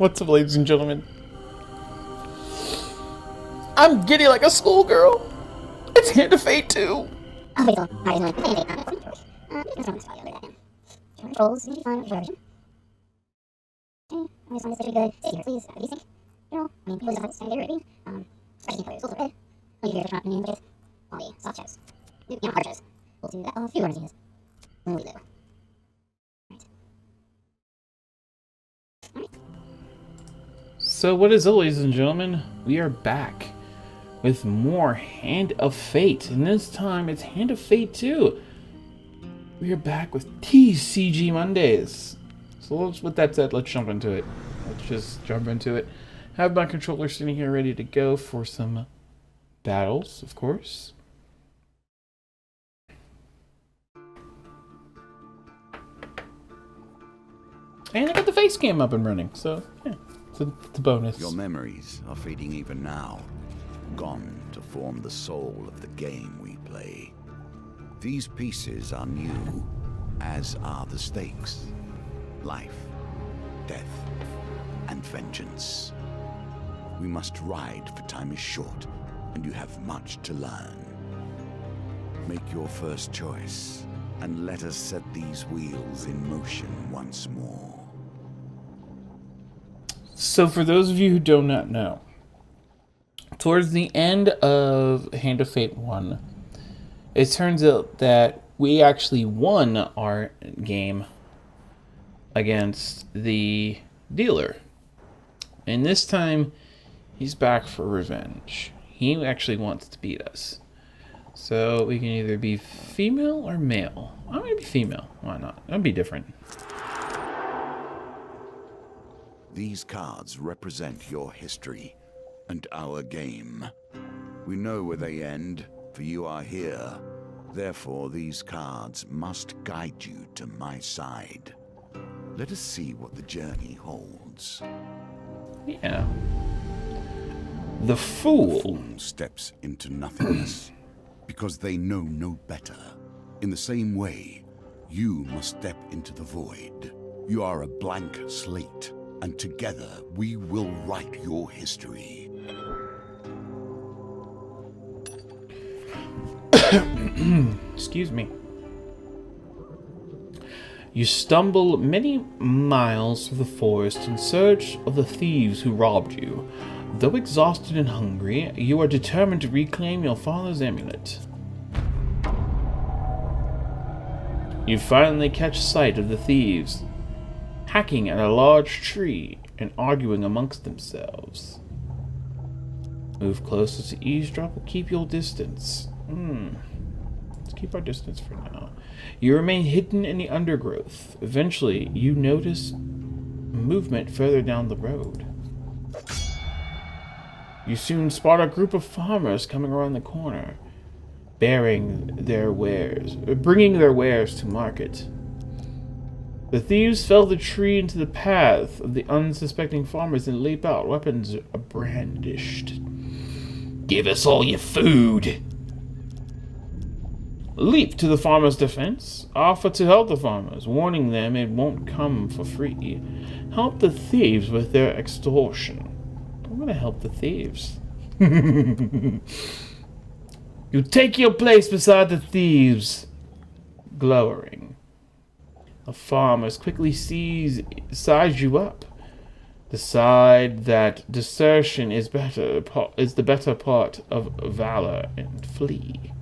What's up, ladies and gentlemen? I'm giddy like a schoolgirl. It's Hand of Fate 2. Controls seem to be fine with the version. Okay, I just find this pretty good. Stay here, please. What do you think? You know, I mean, people just have to stay reading. Especially for your schools are red. When you hear different opinions, all the soft shows. You know, hard shows. We'll do that a few more things. When we do. Alright. So what is up, ladies and gentlemen? We are back with more Hand of Fate. And this time it's Hand of Fate 2. We are back with TCG Mondays. So with that said, let's jump into it. Let's just jump into it. Have my controller sitting here ready to go for some battles, of course. And I got the face cam up and running, so yeah, it's a bonus. Your memories are fading even now, gone to form the soul of the game we play. These pieces are new, as are the stakes. Life, death, and vengeance. We must ride, for time is short, and you have much to learn. Make your first choice, and let us set these wheels in motion once more. So for those of you who do not know, towards the end of Hand of Fate 1, it turns out that we actually won our game against the dealer. And this time, he's back for revenge. He actually wants to beat us. So we can either be female or male. I'm going to be female. Why not? That'd be different. These cards represent your history and our game. We know where they end, for you are here. Therefore, these cards must guide you to my side. Let us see what the journey holds. Yeah. The Fool. Fool steps into nothingness because they know no better. In the same way, you must step into the void. You are a blank slate, and together we will write your history. Excuse me. You stumble many miles through the forest in search of the thieves who robbed you. Though exhausted and hungry, you are determined to reclaim your father's amulet. You finally catch sight of the thieves, hacking at a large tree and arguing amongst themselves. Move closer to eavesdrop or keep your distance. Let's keep our distance for now. You remain hidden in the undergrowth. Eventually, you notice movement further down the road. You soon spot a group of farmers coming around the corner, bringing their wares to market. The thieves fell the tree into the path of the unsuspecting farmers and leap out, weapons brandished. Give us all your food! Leap to the farmers' defense. Offer to help the farmers, warning them it won't come for free. Help the thieves with their extortion. I'm gonna help the thieves. You take your place beside the thieves, glowering. The farmers quickly size you up. Decide that desertion is the better part of valor and flee.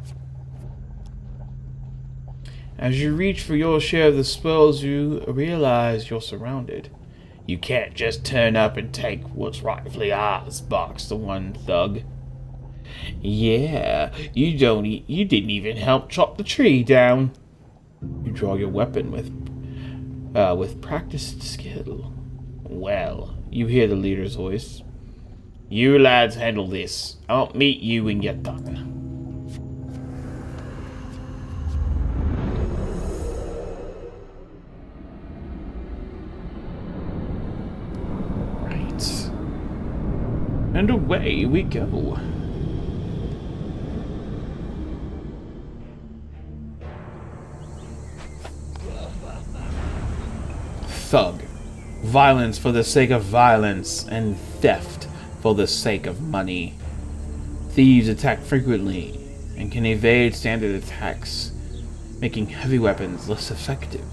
As you reach for your share of the spoils, you realize you're surrounded. You can't just turn up and take what's rightfully ours, barks the one thug. Yeah, you didn't even help chop the tree down. You draw your weapon with practiced skill. Well, you hear the leader's voice. You lads handle this. I'll meet you when you're done. And away we go. Thug. Violence for the sake of violence, and theft for the sake of money. Thieves attack frequently and can evade standard attacks, making heavy weapons less effective.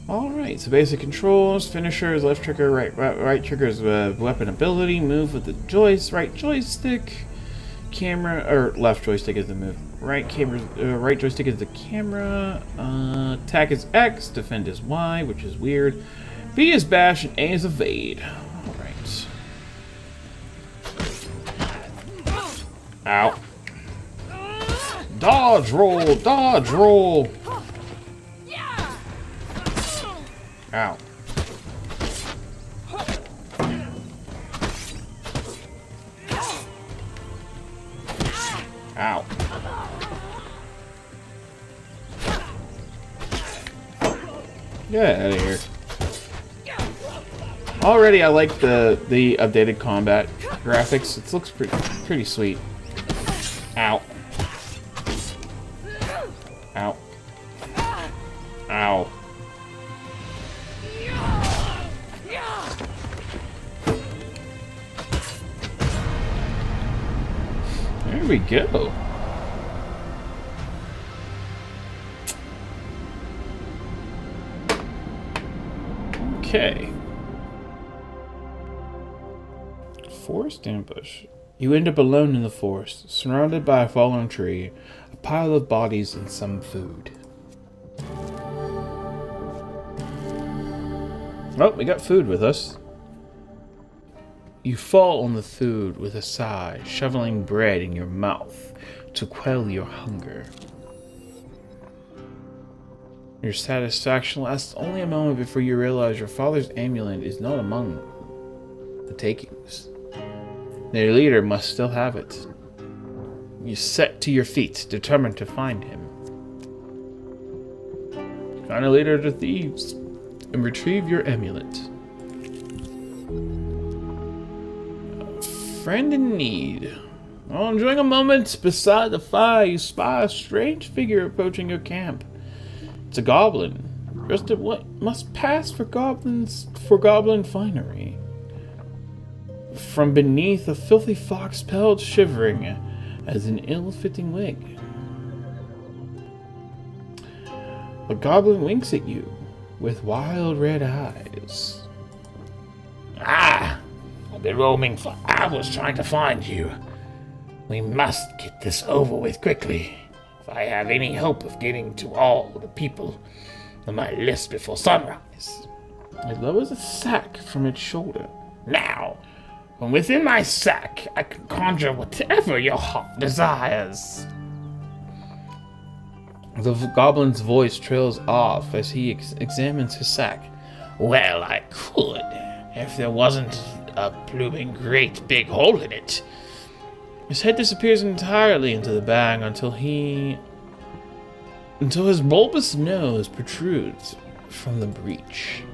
Alright, so basic controls, finishers, left trigger, right trigger's weapon ability, move with the right joystick, camera, or left joystick is the move, right joystick is the camera, attack is X, defend is Y, which is weird, B is bash, and A is evade. Alright. Ow. Dodge roll, dodge roll! Ow. Ow. Get out of here. Already I like the updated combat graphics. It looks pretty sweet. Ow. Ow. Ow. There we go. Okay. Forest ambush. You end up alone in the forest, surrounded by a fallen tree, a pile of bodies, and some food. Oh, we got food with us. You fall on the food with a sigh, shoveling bread in your mouth to quell your hunger. Your satisfaction lasts only a moment before you realize your father's amulet is not among the takings. Their leader must still have it. You set to your feet, determined to find him. Find a leader of the thieves and retrieve your amulet. Friend in need. While enjoying a moment beside the fire, you spy a strange figure approaching your camp. It's a goblin, dressed in what must pass for goblin finery. From beneath, a filthy fox pelt shivering as an ill-fitting wig. The goblin winks at you with wild red eyes. Ah! I've been roaming for hours trying to find you. We must get this over with quickly, if I have any hope of getting to all the people on my list before sunrise. It lowers a sack from its shoulder. Now, from within my sack, I can conjure whatever your heart desires. The goblin's voice trails off as he examines his sack. Well, I could, if there wasn't a blooming great big hole in it. His head disappears entirely into the bag until his bulbous nose protrudes from the breach.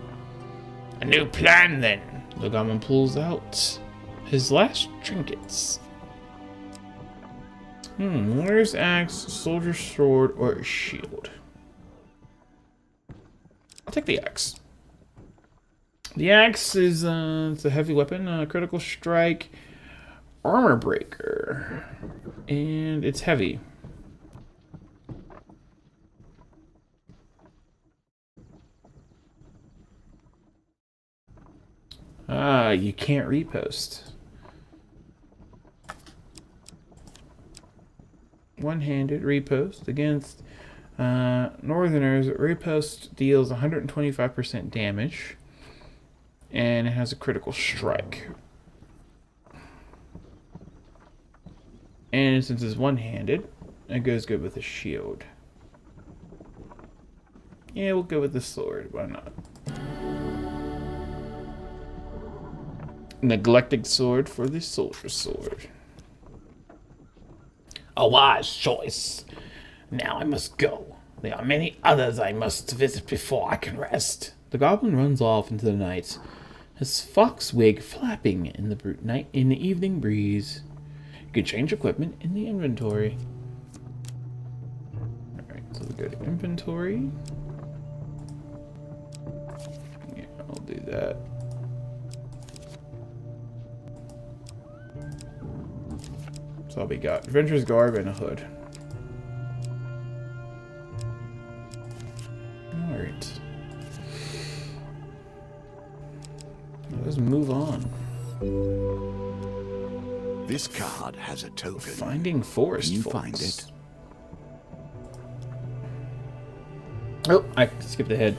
A new plan, then. The goblin pulls out his last trinkets. Warrior's axe, soldier's sword, or a shield. I'll take the axe. The axe is it's a heavy weapon, critical strike, armor breaker, and it's heavy. You can't repost. One-handed repost against Northerners. Repost deals 125% damage, and it has a critical strike. And since it's one-handed, it goes good with a shield. Yeah, we'll go with the sword. Why not? Neglected sword for the soldier's sword. A wise choice. Now I must go. There are many others I must visit before I can rest. The goblin runs off into the night, his fox wig flapping in the evening breeze. You can change equipment in the inventory. Alright, so we go to inventory. do that. That's all we got. Adventurer's garb and a hood. Alright. Let's move on. This card has a token. Finding forest Can you folks. find it? Oh, I skipped ahead.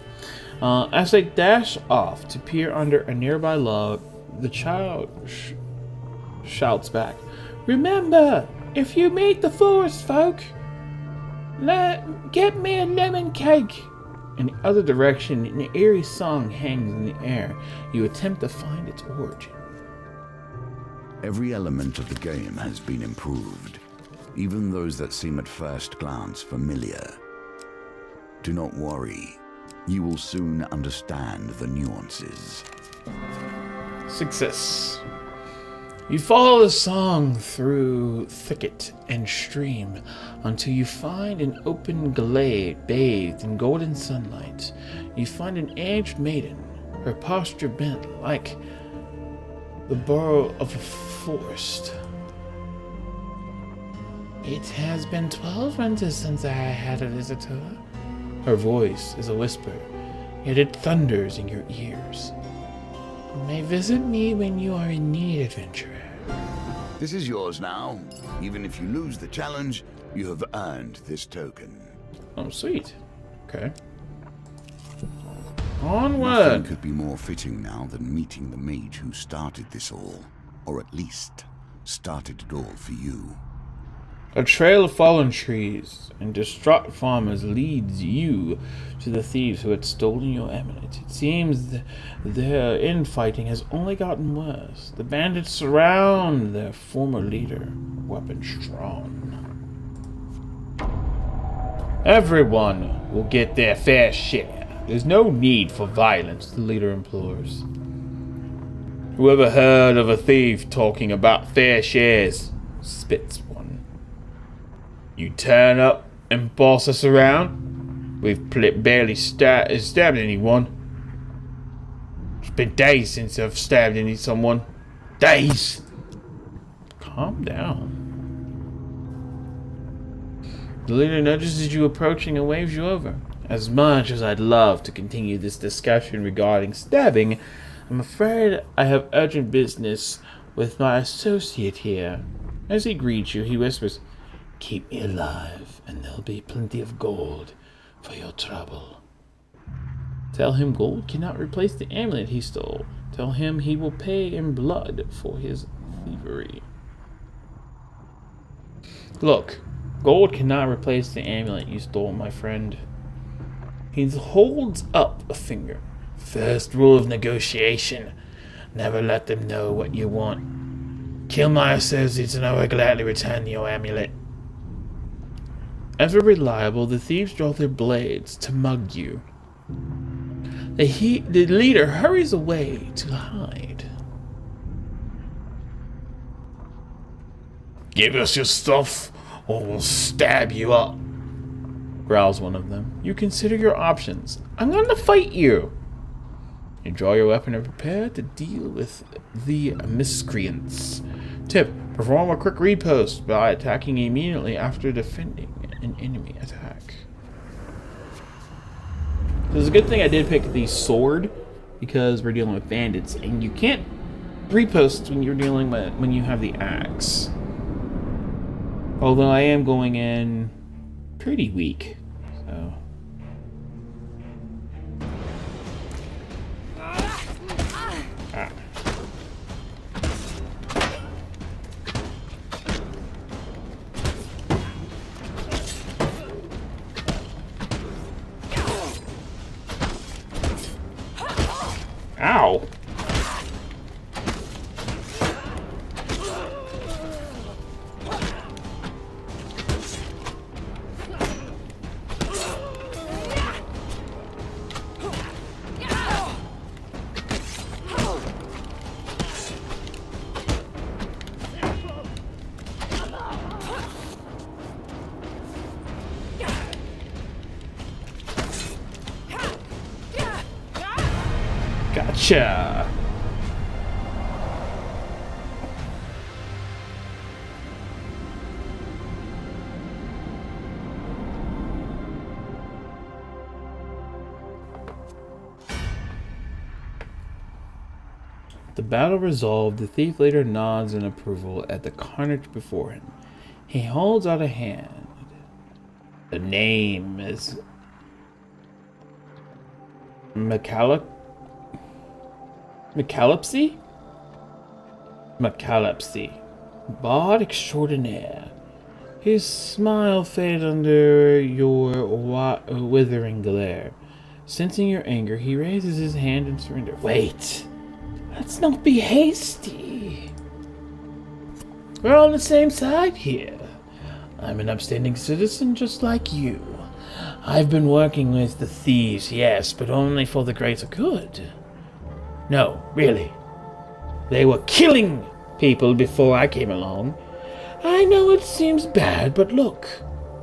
As they dash off to peer under a nearby log, the child shouts back, "Remember, if you meet the forest folk, get me a lemon cake." In the other direction, an eerie song hangs in the air. You attempt to find its origin. Every element of the game has been improved, even those that seem at first glance familiar. Do not worry, you will soon understand the nuances. Success. You follow the song through thicket and stream until you find an open glade bathed in golden sunlight. You find an aged maiden, her posture bent like the burrow of a forest. "It has been 12 winters since I had a visitor." Her voice is a whisper, yet it thunders in your ears. "You may visit me when you are in need, adventurer." This is yours now. Even if you lose the challenge, you have earned this token. Oh, sweet. Okay. Nothing Onward! could be more fitting now than meeting the mage who started this all, or at least started it all for you. A trail of fallen trees and distraught farmers leads you to the thieves who had stolen your amulet. It seems their infighting has only gotten worse. The bandits surround their former leader, weapons drawn. "Everyone will get their fair share. There's no need for violence," the leader implores. "Whoever heard of a thief talking about fair shares?" spits one. "You turn up and boss us around? We've barely stabbed anyone. It's been days since I've stabbed someone. Days!" Calm down. The leader notices you approaching and waves you over. "As much as I'd love to continue this discussion regarding stabbing, I'm afraid I have urgent business with my associate here." As he greets you, he whispers, "Keep me alive, and there'll be plenty of gold for your trouble." Tell him gold cannot replace the amulet he stole. Tell him he will pay in blood for his thievery. Look, gold cannot replace the amulet you stole, my friend. He holds up a finger. "First rule of negotiation. Never let them know what you want. Kill my associates and I will gladly return your amulet." Ever reliable, the thieves draw their blades to mug you. The leader hurries away to hide. "Give us your stuff, or we'll stab you up," growls one of them. You consider your options. "I'm going to fight you." You draw your weapon and prepare to deal with the miscreants. Tip: perform a quick riposte by attacking immediately after defending an enemy attack. So it's a good thing I did pick the sword, because we're dealing with bandits, and you can't riposte when you're dealing with when you have the axe. Although I am going in pretty weak, so. Ah. Ow! Gotcha. The battle resolved, the thief later nods in approval at the carnage before him. He holds out a hand. The name is Macalypsy? Macalypsy. Bard extraordinaire. His smile faded under your withering glare. Sensing your anger, he raises his hand in surrender. Wait! Let's not be hasty. We're on the same side here. I'm an upstanding citizen just like you. I've been working with the thieves, yes, but only for the greater good. No, really. They were killing people before I came along. I know it seems bad, but look.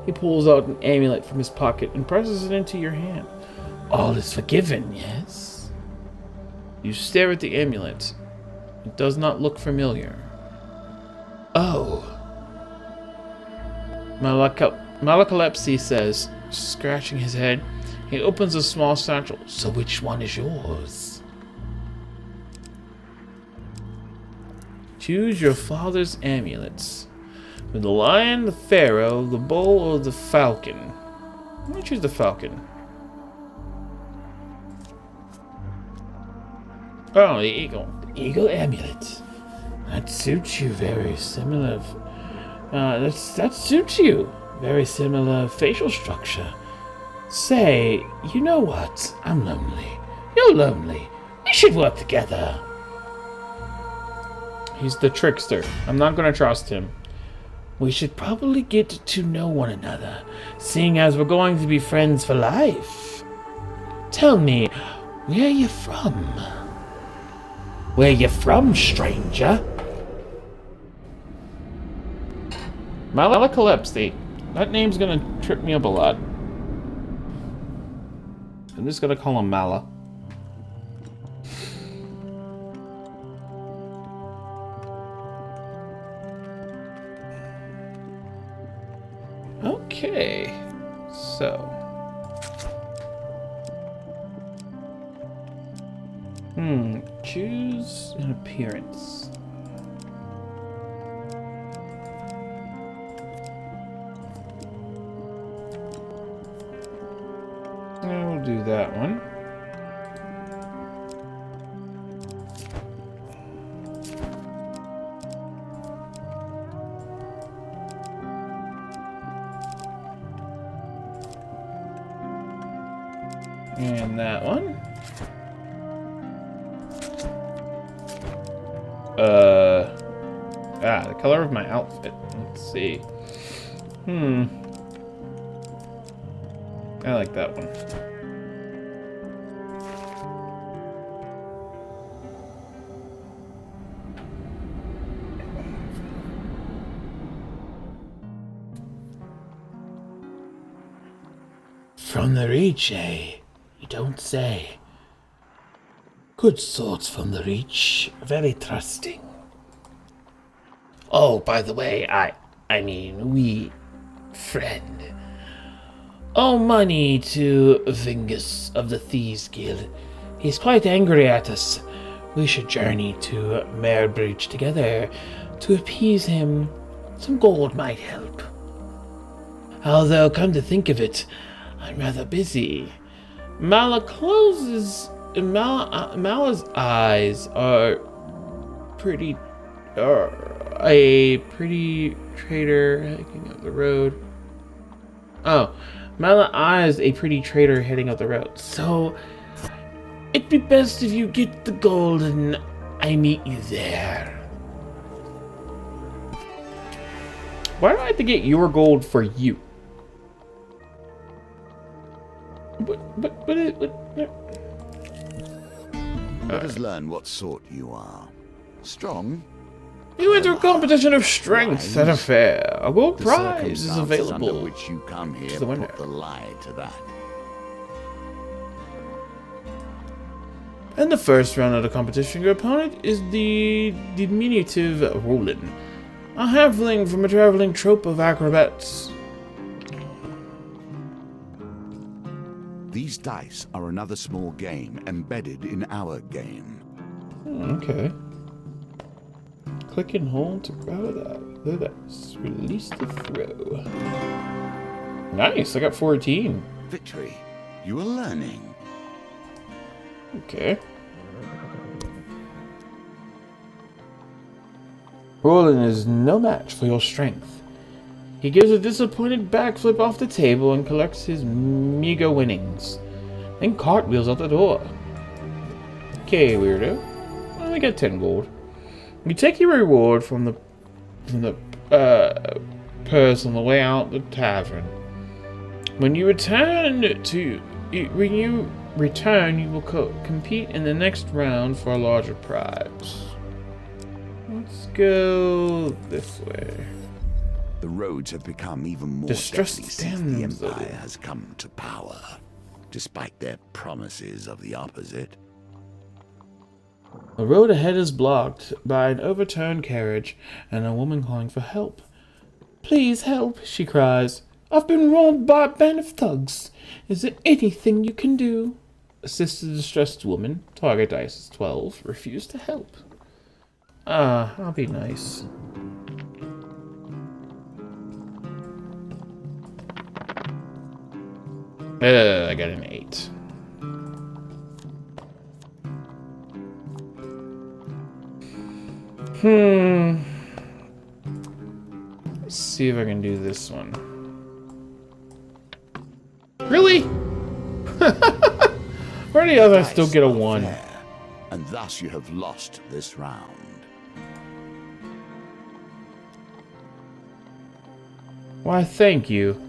He pulls out an amulet from his pocket and presses it into your hand. All is forgiven, yes? You stare at the amulet. It does not look familiar. Oh. Malacalepsy says, scratching his head. He opens a small satchel. So which one is yours? Choose your father's amulets. With the lion, the pharaoh, the bull, or the falcon. Let me choose the falcon. Oh, the eagle. The eagle amulet. That suits you very similar. That suits you. Very similar facial structure. Say, you know what? I'm lonely. You're lonely. We should work together. He's the trickster. I'm not gonna trust him. We should probably get to know one another, seeing as we're going to be friends for life. Tell me, where are you from? Where you from, stranger? Malacalepsy. That name's gonna trip me up a lot. I'm just gonna call him Mala. Okay, so. Choose an appearance. We'll do that one. And that one. The color of my outfit. Let's see. I like that one. From the Reach, eh? You don't say. Good sorts from the Reach. Very trusting. Oh, by the way, I mean, we... friend. Owe money to Vingus of the Thieves Guild. He's quite angry at us. We should journey to Marebridge together to appease him. Some gold might help. Although, come to think of it, I'm rather busy. Mala's eyes are pretty... a pretty trader heading up the road. Oh, Mala eyes a pretty trader heading up the road. So, it'd be best if you get the gold and I meet you there. Why do I have to get your gold for you? Let us learn what sort you are. Strong? You enter a competition of strength at a fair. A gold The prize is circumstances available. under which you come here the winner. put the lie to that. In the first round of the competition, your opponent is the diminutive Roland, a halfling from a traveling troop of acrobats. These dice are another small game embedded in our game. Okay. Click and hold to grab the dice. Release the throw. Nice, I got 14. Victory. You are learning. Okay. Roland is no match for your strength. He gives a disappointed backflip off the table and collects his meager winnings. Then cartwheels out the door. Okay, weirdo. I only got 10 gold. You take your reward from the purse on the way out the tavern. When you return, you will compete in the next round for a larger prize. Let's go this way. The roads have become even more Distrust deadly since the stands, Empire though. has come to power, despite their promises of the opposite. The road ahead is blocked by an overturned carriage and a woman calling for help. Please help, she cries. I've been robbed by a band of thugs. Is there anything you can do? Assist the distressed woman. Target dice is 12. Refuse to help. I'll be nice. I got an 8. Let's see if I can do this one. Really? Where the others still get a 1? Fair, and thus you have lost this round. Why, thank you.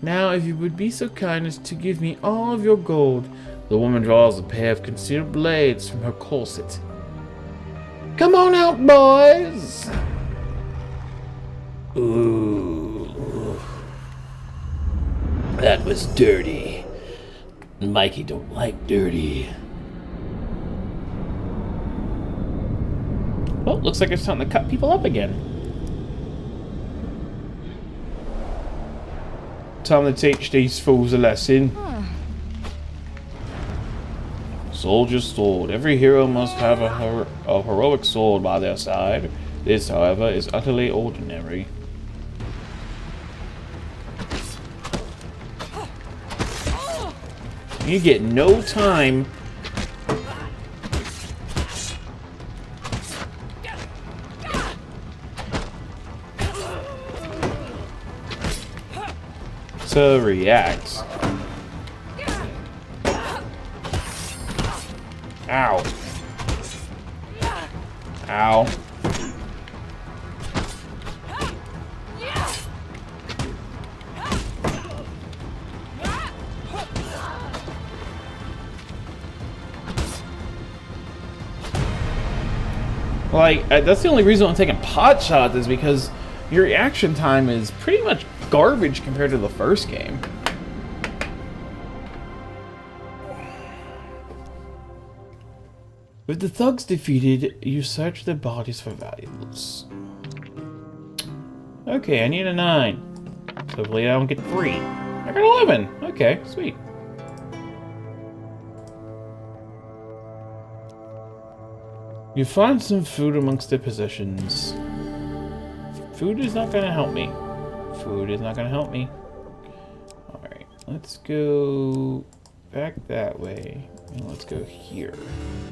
Now, if you would be so kind as to give me all of your gold. The woman draws a pair of concealed blades from her corset. Come on out, boys! Ooh. That was dirty. Mikey don't like dirty. Well, looks like it's time to cut people up again. Time to teach these fools a lesson. Soldier's sword. Every hero must have a heroic sword by their side. This, however, is utterly ordinary. You get no time to react. Ow. Ow. Like, that's the only reason I'm taking pot shots is because your reaction time is pretty much garbage compared to the first game. With the thugs defeated, you search their bodies for valuables. Okay, I need a 9. So hopefully I don't get 3. I got 11. Okay, sweet. You find some food amongst their possessions. Food is not going to help me. Food is not going to help me. Alright, let's go back that way. And let's go here.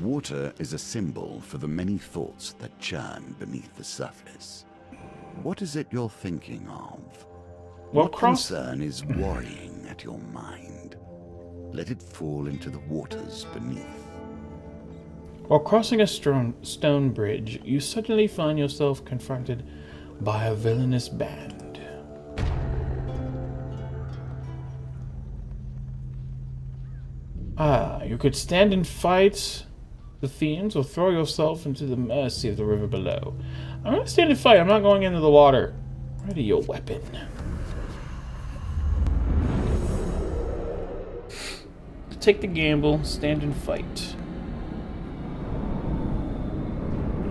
Water is a symbol for the many thoughts that churn beneath the surface. What is it you're thinking of? What concern is worrying at your mind? Let it fall into the waters beneath. While crossing a stone bridge, you suddenly find yourself confronted by a villainous band. You could stand and fight the fiends or throw yourself into the mercy of the river below. I'm going to stand and fight. I'm not going into the water. Ready your weapon. Take the gamble, stand and fight.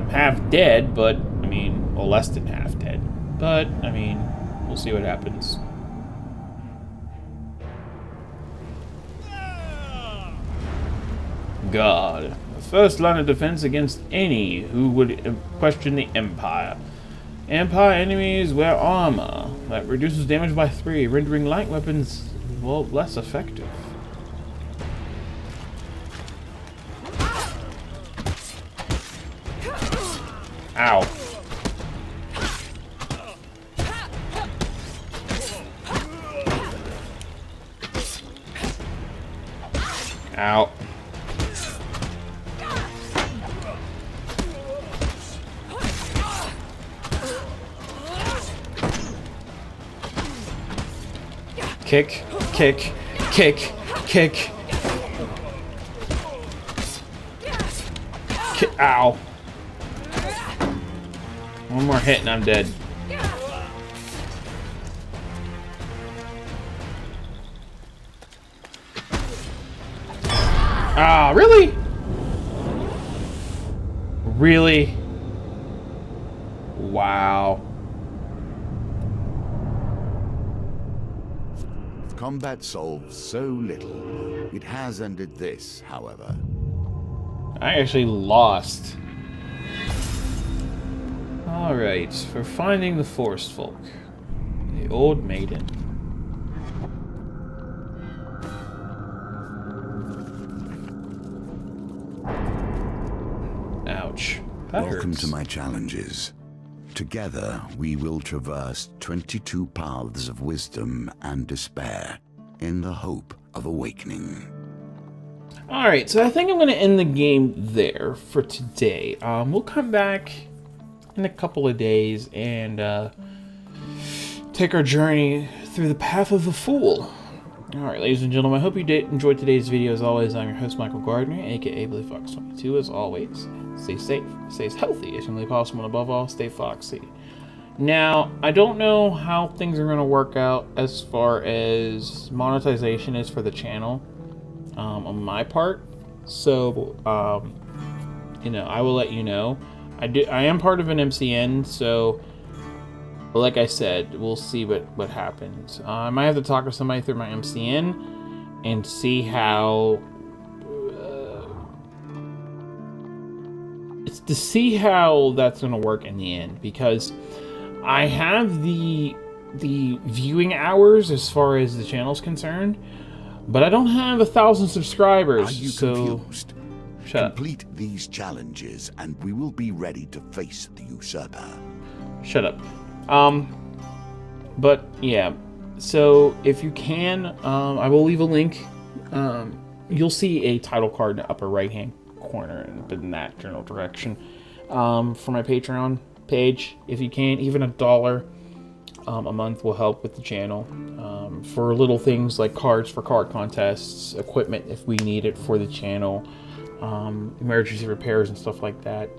I'm half dead, but, I mean, well, less than half dead. But, I mean, we'll see what happens. God. The first line of defense against any who would question the Empire. Empire enemies wear armor that reduces damage by 3, rendering light weapons, well, less effective. Ow. Ow. Kick, kick, kick, kick. Ow. One more hit and I'm dead. Ah, really? Really? Wow. Combat solves so little. It has ended this, however. I actually lost. Alright, for finding the forest folk. The old maiden. Ouch. That Welcome hurts. to my challenges. Together, we will traverse 22 paths of wisdom and despair in the hope of awakening. Alright, so I think I'm going to end the game there for today. We'll come back in a couple of days and take our journey through the path of the Fool. Alright, ladies and gentlemen, I hope you did enjoy today's video. As always, I'm your host, Michael Gardner, aka BillyFox22. As always, stay safe, stay healthy, as humanly possible, and above all, stay foxy. Now, I don't know how things are going to work out as far as monetization is for the channel on my part. So, you know, I will let you know. I am part of an MCN, so like I said, we'll see what happens. I might have to talk to somebody through my MCN and see how it's to see how that's going to work in the end, because I have the viewing hours as far as the channel's concerned, but I don't have 1,000 subscribers. Are you so confused? Shut up. Complete these challenges and we will be ready to face the usurper. Shut up. But yeah, so if you can, I will leave a link. You'll see a title card in the upper right hand corner and in that general direction for my Patreon page. If you can, even $1 a month will help with the channel for little things like cards for card contests, equipment if we need it for the channel, emergency repairs and stuff like that.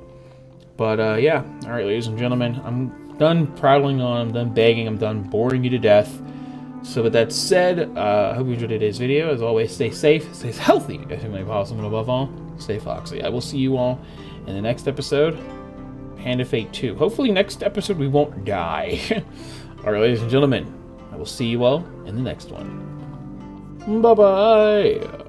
But yeah, all right, ladies and gentlemen, I'm done prattling on, I'm done begging, I'm done boring you to death. So with that said, I hope you enjoyed today's video. As always, stay safe, stay healthy, as humanly possible, and above all, stay foxy. I will see you all in the next episode, Hand of Fate 2. Hopefully next episode we won't die. Alright, ladies and gentlemen, I will see you all in the next one. Bye-bye!